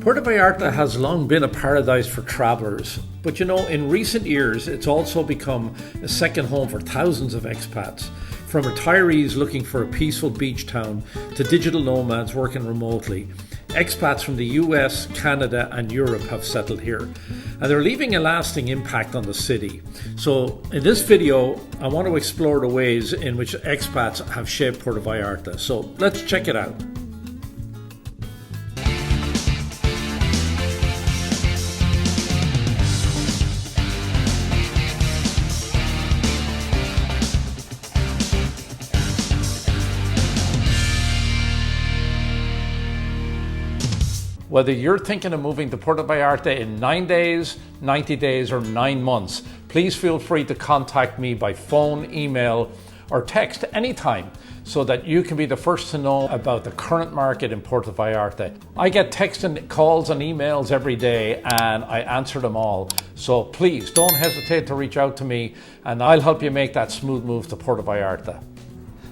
Puerto Vallarta has long been a paradise for travellers, but in recent years it's also become a second home for thousands of expats, from retirees looking for a peaceful beach town to digital nomads working remotely. Expats from the US, Canada and Europe have settled here, and they're leaving a lasting impact on the city. So in this video, I want to explore the ways in which expats have shaped Puerto Vallarta. So let's check it out. Whether you're thinking of moving to Puerto Vallarta in 9 days, 90 days, or 9 months, please feel free to contact me by phone, email, or text anytime so that you can be the first to know about the current market in Puerto Vallarta. I get text and calls and emails every day and I answer them all. So please don't hesitate to reach out to me and I'll help you make that smooth move to Puerto Vallarta.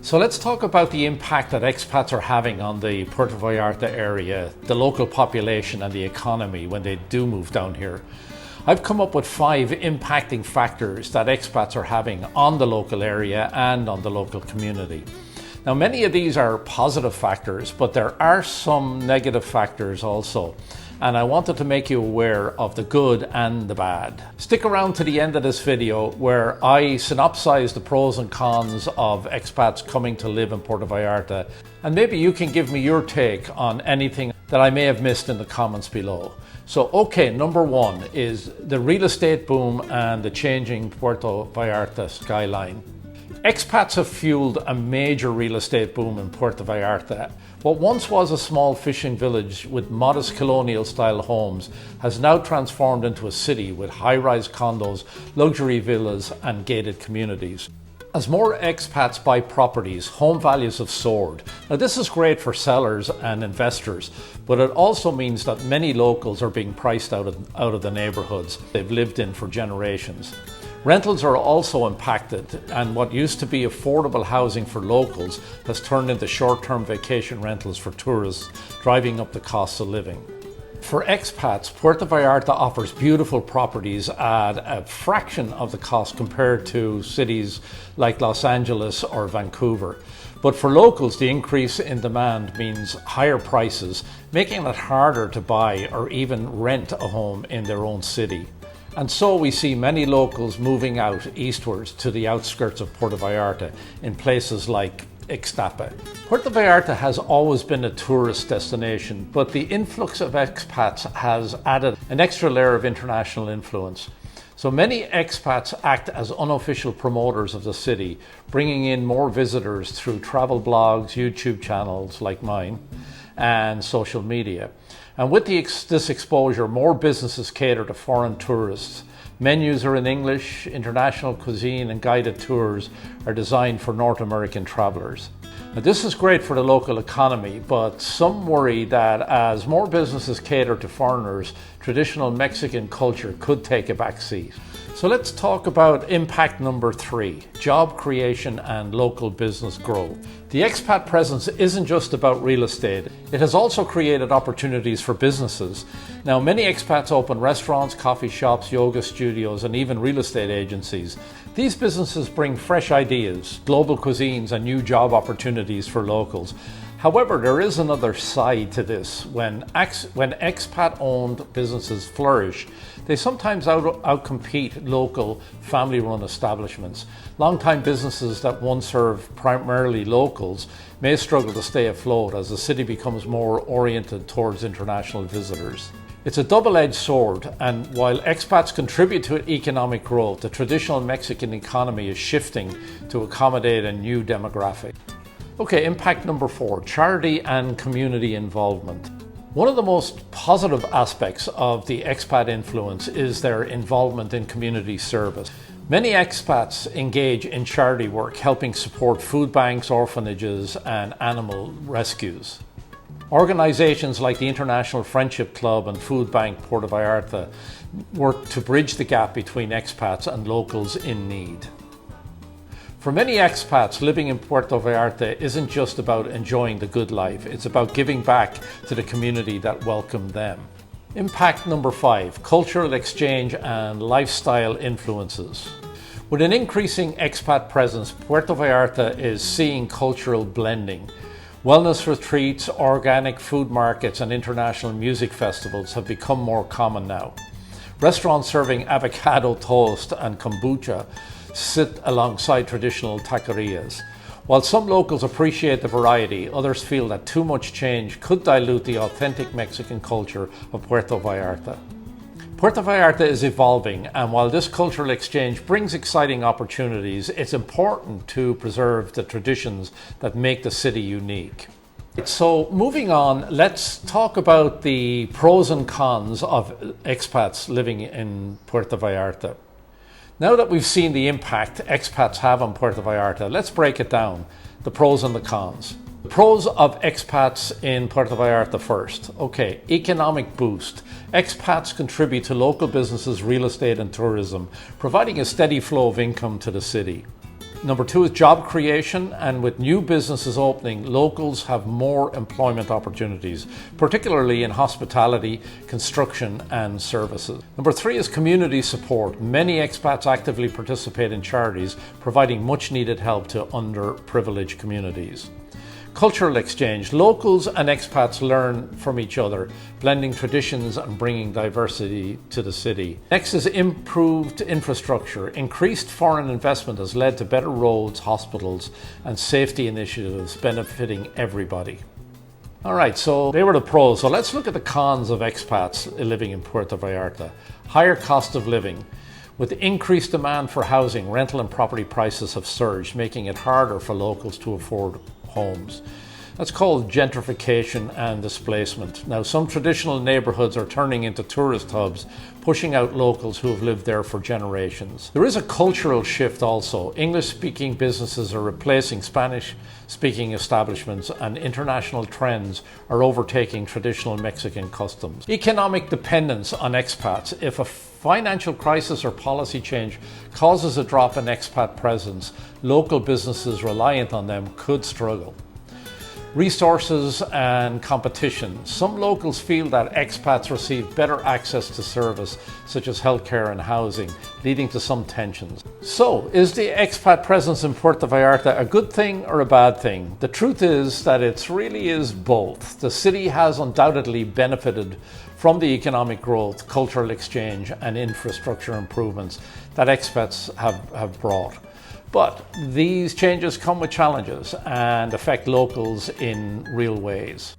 So let's talk about the impact that expats are having on the Puerto Vallarta area, the local population and the economy when they do move down here. I've come up with 5 impacting factors that expats are having on the local area and on the local community. Now, many of these are positive factors, but there are some negative factors also. And I wanted to make you aware of the good and the bad. Stick around to the end of this video where I synopsize the pros and cons of expats coming to live in Puerto Vallarta, and maybe you can give me your take on anything that I may have missed in the comments below. So okay, number 1 is the real estate boom and the changing Puerto Vallarta skyline. Expats have fueled a major real estate boom in Puerto Vallarta. What once was a small fishing village with modest colonial-style homes has now transformed into a city with high-rise condos, luxury villas and gated communities. As more expats buy properties, home values have soared. Now this is great for sellers and investors, but it also means that many locals are being priced out of the neighbourhoods they've lived in for generations. Rentals are also impacted, and what used to be affordable housing for locals has turned into short-term vacation rentals for tourists, driving up the cost of living. For expats, Puerto Vallarta offers beautiful properties at a fraction of the cost compared to cities like Los Angeles or Vancouver. But for locals, the increase in demand means higher prices, making it harder to buy or even rent a home in their own city. And so we see many locals moving out eastwards to the outskirts of Puerto Vallarta in places like Ixtapa. Puerto Vallarta has always been a tourist destination, but the influx of expats has added an extra layer of international influence. So many expats act as unofficial promoters of the city, bringing in more visitors through travel blogs, YouTube channels like mine, and social media. And with this exposure, more businesses cater to foreign tourists. Menus are in English, international cuisine and guided tours are designed for North American travelers. Now, this is great for the local economy, but some worry that as more businesses cater to foreigners, traditional Mexican culture could take a back seat. So let's talk about impact number 3, job creation and local business growth. The expat presence isn't just about real estate, it has also created opportunities for businesses. Now, many expats open restaurants, coffee shops, yoga studios, and even real estate agencies. These businesses bring fresh ideas, global cuisines, and new job opportunities for locals. However, there is another side to this. When expat-owned businesses flourish, they sometimes outcompete local family-run establishments. Long-time businesses that once served primarily locals may struggle to stay afloat as the city becomes more oriented towards international visitors. It's a double-edged sword, and while expats contribute to economic growth, the traditional Mexican economy is shifting to accommodate a new demographic. Okay, impact number 4, charity and community involvement. One of the most positive aspects of the expat influence is their involvement in community service. Many expats engage in charity work, helping support food banks, orphanages, and animal rescues. Organizations like the International Friendship Club and Food Bank Puerto Vallarta work to bridge the gap between expats and locals in need. For many expats, living in Puerto Vallarta isn't just about enjoying the good life, it's about giving back to the community that welcomed them. Impact number 5, cultural exchange and lifestyle influences. With an increasing expat presence, Puerto Vallarta is seeing cultural blending. Wellness retreats, organic food markets, and international music festivals have become more common now. Restaurants serving avocado toast and kombucha sit alongside traditional taquerias. While some locals appreciate the variety, others feel that too much change could dilute the authentic Mexican culture of Puerto Vallarta. Puerto Vallarta is evolving, and while this cultural exchange brings exciting opportunities, it's important to preserve the traditions that make the city unique. So moving on, let's talk about the pros and cons of expats living in Puerto Vallarta. Now that we've seen the impact expats have on Puerto Vallarta, let's break it down, the pros and the cons. The pros of expats in Puerto Vallarta first. Okay, economic boost. Expats contribute to local businesses, real estate and tourism, providing a steady flow of income to the city. Number 2 is job creation, and with new businesses opening, locals have more employment opportunities, particularly in hospitality, construction and services. Number 3 is community support. Many expats actively participate in charities, providing much needed help to underprivileged communities. Cultural exchange. Locals and expats learn from each other, blending traditions and bringing diversity to the city. Next is improved infrastructure. Increased foreign investment has led to better roads, hospitals, and safety initiatives benefiting everybody. All right, so they were the pros. So let's look at the cons of expats living in Puerto Vallarta. Higher cost of living. With increased demand for housing, rental and property prices have surged, making it harder for locals to afford homes. That's called gentrification and displacement. Now, some traditional neighborhoods are turning into tourist hubs, pushing out locals who have lived there for generations. There is a cultural shift also. English-speaking businesses are replacing Spanish-speaking establishments, and international trends are overtaking traditional Mexican customs. Economic dependence on expats. If a financial crisis or policy change causes a drop in expat presence, local businesses reliant on them could struggle. Resources and competition. Some locals feel that expats receive better access to service such as healthcare and housing, leading to some tensions. So, is the expat presence in Puerto Vallarta a good thing or a bad thing? The truth is that it really is both. The city has undoubtedly benefited from the economic growth, cultural exchange, and infrastructure improvements that expats have brought. But these changes come with challenges and affect locals in real ways.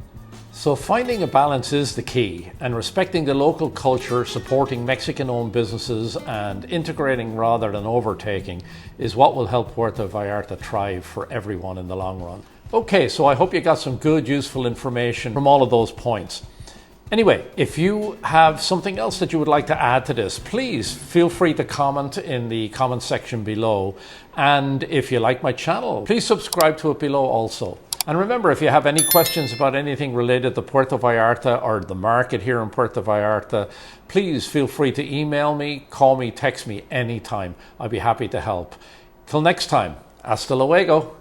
So finding a balance is the key, and respecting the local culture, supporting Mexican-owned businesses, and integrating rather than overtaking is what will help Puerto Vallarta thrive for everyone in the long run. Okay, so I hope you got some good, useful information from all of those points. Anyway, if you have something else that you would like to add to this, please feel free to comment in the comment section below. And if you like my channel, please subscribe to it below also. And remember, if you have any questions about anything related to Puerto Vallarta or the market here in Puerto Vallarta, please feel free to email me, call me, text me anytime. I'd be happy to help. Till next time, hasta luego.